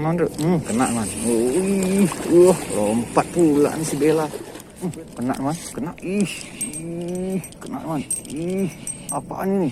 man, bro. Kena man. Lompat pula nih si Bella. Kena man, kena. Kena man. Apaan ini?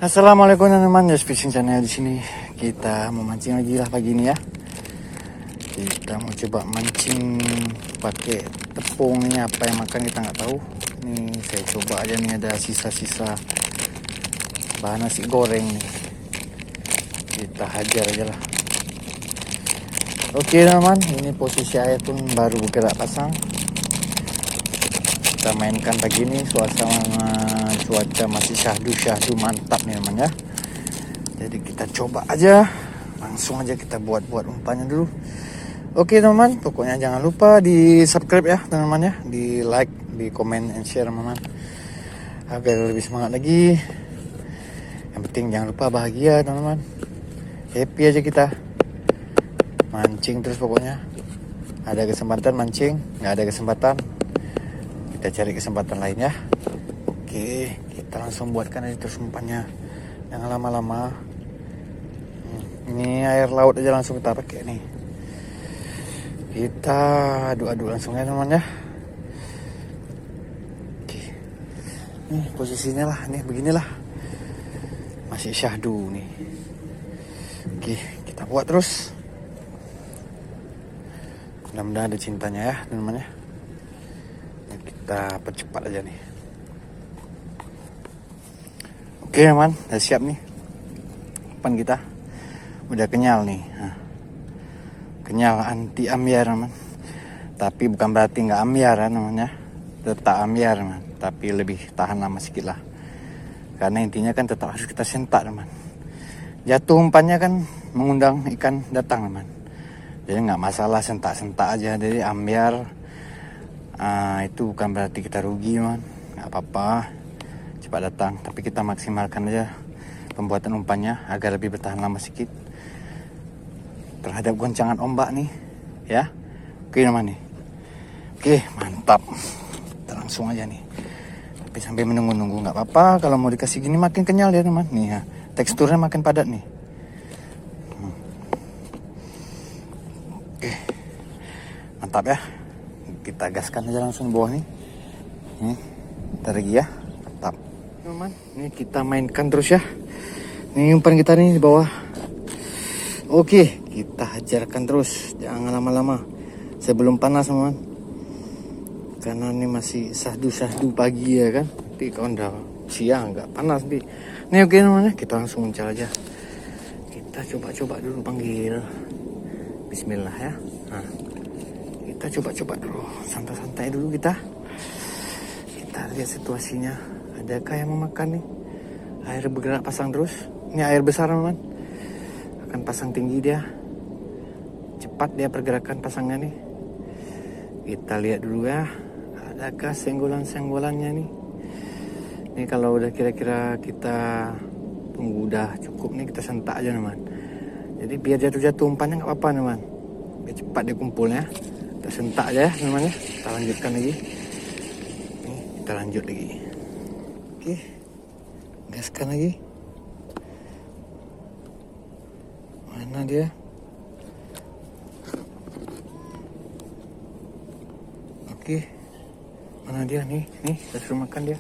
Assalamualaikum teman-teman, Just Fishing Channel. Di sini kita mau mancing lagi lah pagi ini ya. Kita mau coba mancing pakai tepung ini, apa yang makan kita nggak tahu. Ini saya coba aja nih, ada sisa-sisa bahan nasi goreng nih. Kita hajar aja lah. Oke teman-teman, ini posisi air pun baru bergerak pasang. Kita mainkan pagi ini, suasana cuaca masih syahdu mantap nih teman ya. Jadi kita coba aja, langsung aja kita buat umpannya dulu. Oke teman, pokoknya jangan lupa di subscribe ya teman-teman ya, di like, di comment and share teman-teman, agar lebih semangat lagi. Yang penting jangan lupa bahagia teman-teman, happy aja kita mancing terus pokoknya. Ada kesempatan mancing, nggak ada kesempatan kita cari kesempatan lain ya. Oke, kita langsung buatkan aja terus umpannya, jangan lama-lama. Ini air laut aja langsung kita pakai nih. Kita aduk-aduk langsung ya teman ya. Oke, nih posisinya lah, nih beginilah, masih syahdu nih. Oke, kita buat terus. Mudah-mudahan ada cintanya ya teman-teman ya. Kita percepat aja nih. Oke teman, udah siap nih umpan kita, udah kenyal nih. Kenyal anti ambiar teman, tapi bukan berarti nggak ambiar ya namanya, tetap ambiar teman, tapi lebih tahan lama sedikit lah, karena intinya kan tetap harus kita sentak teman. Jatuh umpannya kan mengundang ikan datang teman, jadi nggak masalah sentak-sentak aja. Jadi ambiar itu bukan berarti kita rugi man, nggak apa-apa, cepat datang, tapi kita maksimalkan aja pembuatan umpannya agar lebih bertahan lama sedikit terhadap goncangan ombak nih ya. Oke teman nih, oke mantap, kita langsung aja nih, tapi sampai menunggu-nunggu nggak apa-apa. Kalau mau dikasih gini makin kenyal ya teman nih ya, teksturnya makin padat nih. Oke mantap ya, kita gaskan aja langsung di bawah nih. Lagi ya, mantap teman. Ini kita mainkan terus ya, ini umpan kita nih di bawah. Oke, kita hajarkan terus, jangan lama-lama sebelum panas teman, karena ini masih syahdu pagi ya kan. Nanti kalau udah siang nggak panas nih. Ini oke namanya, kita langsung mencar aja. Kita coba dulu panggil Bismillah ya. Nah, kita coba dulu, santai-santai dulu kita lihat situasinya, adakah yang memakan nih. Air bergerak pasang terus, ini air besar teman, akan pasang tinggi dia, cepat dia pergerakan pasangnya nih. Kita lihat dulu ya, adakah senggolan-senggolannya nih. Ini kalau udah kira-kira kita tunggu udah cukup nih, kita sentak aja teman. Jadi biar jatuh-jatuh umpannya nggak apa-apa teman, biar cepat dia kumpulnya. Kita sentak aja ya teman ya, kita lanjutkan lagi. Nih, kita lanjut lagi. Oke, gaskan lagi. Mana dia? Oke, mana dia nih? Nih, kita suruh makan dia.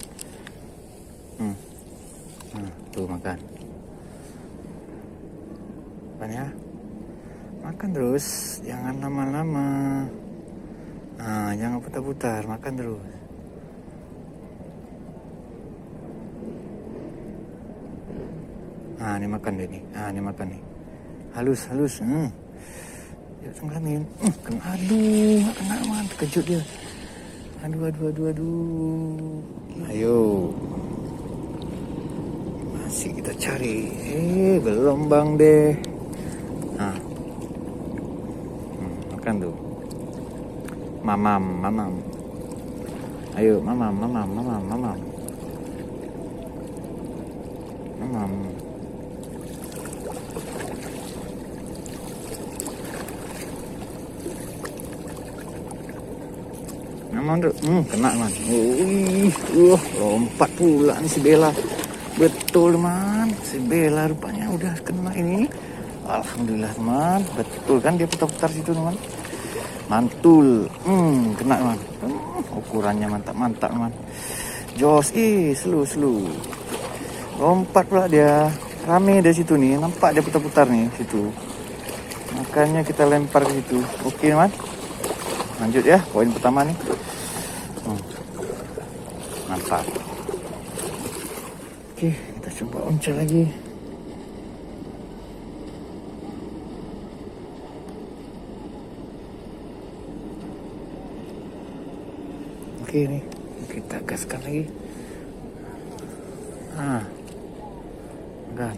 Tuh makan. Makan ya. Makan terus, jangan lama-lama. Jangan putar-putar, makan terus. Ini makan dia nih. Ini makan nih. Halus. Dia tenggelamin. Kena. Aduh, nggak kena man. Terkejut dia. Aduh. Ayo. Masih kita cari. Belum bang deh. Makan tuh. Mamam. Ayo, mamam. Mamam tuh. Kena man. Lompat pula nih si Bella. Betul man. Si Bella rupanya udah kena ini. Alhamdulillah teman. Betul kan dia putar-putar situ teman. Mantul. Kena man. Ukurannya mantap man. Jos. Slow. Lompat pula dia. Rame dari situ nih. Nampak dia putar-putar nih situ. Makanya kita lempar ke situ. Oke man. Lanjut ya. Poin pertama nih. Mantap. Oke, kita coba oncal lagi. Oke nih, kita gaskan lagi. Enggak.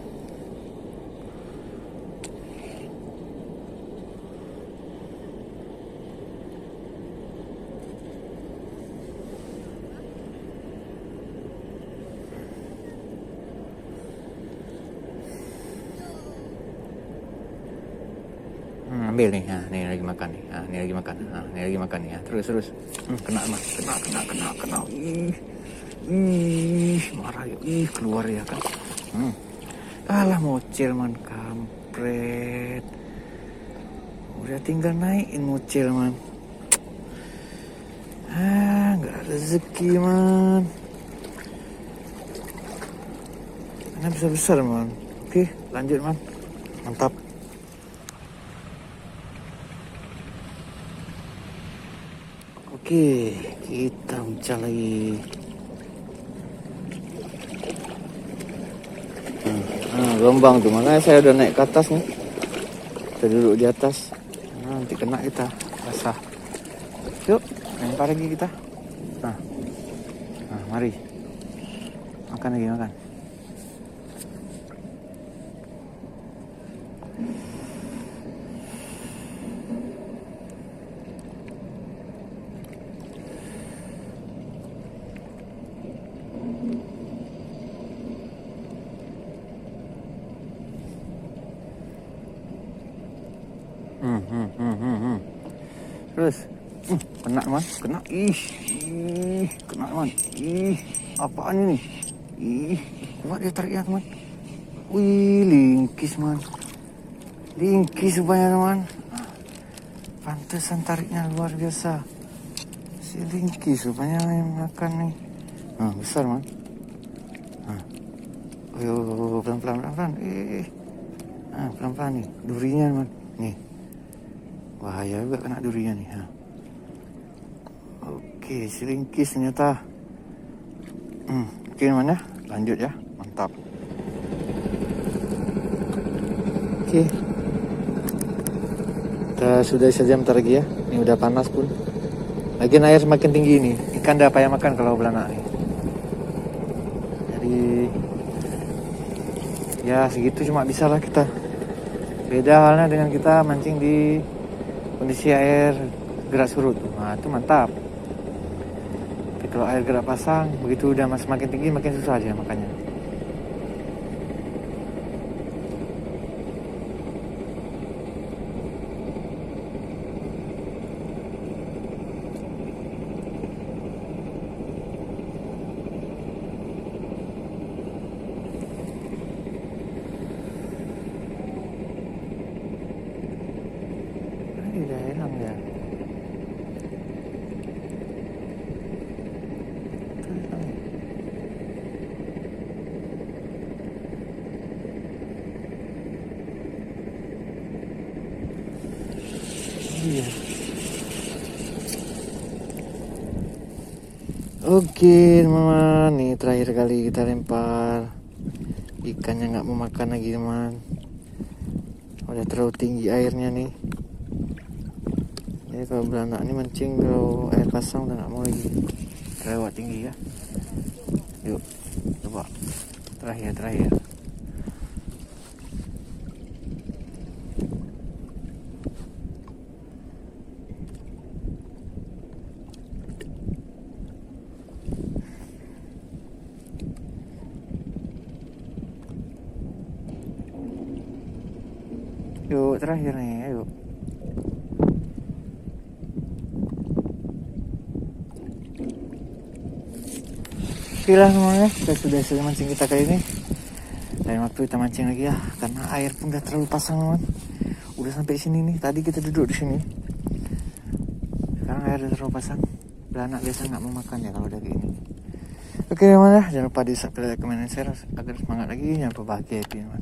Ambil nih, nih lagi makan nih, ini lagi makan nih, terus, kena mas, kena, marah ya, keluar ya kan, alah mocil man, kampret, udah tinggal naikin mocil man, nggak ada rezeki man, ini besar man, oke lanjut man, mantap. Oke, kita uncal lagi. Gelombang tuh, makanya saya udah naik ke atas nih. Kita duduk di atas. Nanti kena kita, basah. Yuk, lempar lagi kita. Mari. Makan lagi, makan. Terus kena man, kena kena man, apaan ini? Kuat dia tariknya teman. Lingkis man, lingkis rupanya teman. Pantesan tariknya luar biasa. Si lingkis rupanya yang makan nih. Besar man. Pelan-pelan. Pelan-pelan nih, durinya man. Nih. Bahaya juga kena durinya nih. Oke, selingkis ternyata. Oke mana? Lanjut ya, mantap. Oke. Kita sudah saja bentar lagi ya. Ini udah panas pun. Lagian air semakin tinggi nih. Ikan dah payah makan kalau belanak nih. Jadi ya segitu cuma bisa lah kita. Beda halnya dengan kita mancing di kondisi air gerak surut. Itu mantap. Tapi kalau air gerak pasang, begitu udah semakin tinggi makin susah aja makannya. Udah enak ya. Iya. Oke teman-teman, nih terakhir kali kita lempar ikannya nggak mau makan lagi teman. Udah terlalu tinggi airnya nih. Jadi kalau beranak ini mancing kalau air pasang udah nggak mau lagi, lewat tinggi ya. Yuk coba terakhir. Yuk terakhir nih, ayo. Oke lah semuanya, kita sudah selesai mancing kita kali ini. Lain waktu kita mancing lagi ya, karena air pun udah terlalu pasang teman. Udah sampai sini nih, tadi kita duduk di sini. Sekarang air udah terlalu pasang. Beranak biasa nggak mau makan ya kalau udah kayak gini. Oke teman, jangan lupa di subscribe, like, comment, dan share agar semangat lagi. Jangan lupa bahagia teman.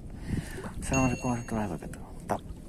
Assalamualaikum warahmatullahi wabarakatuh. Top.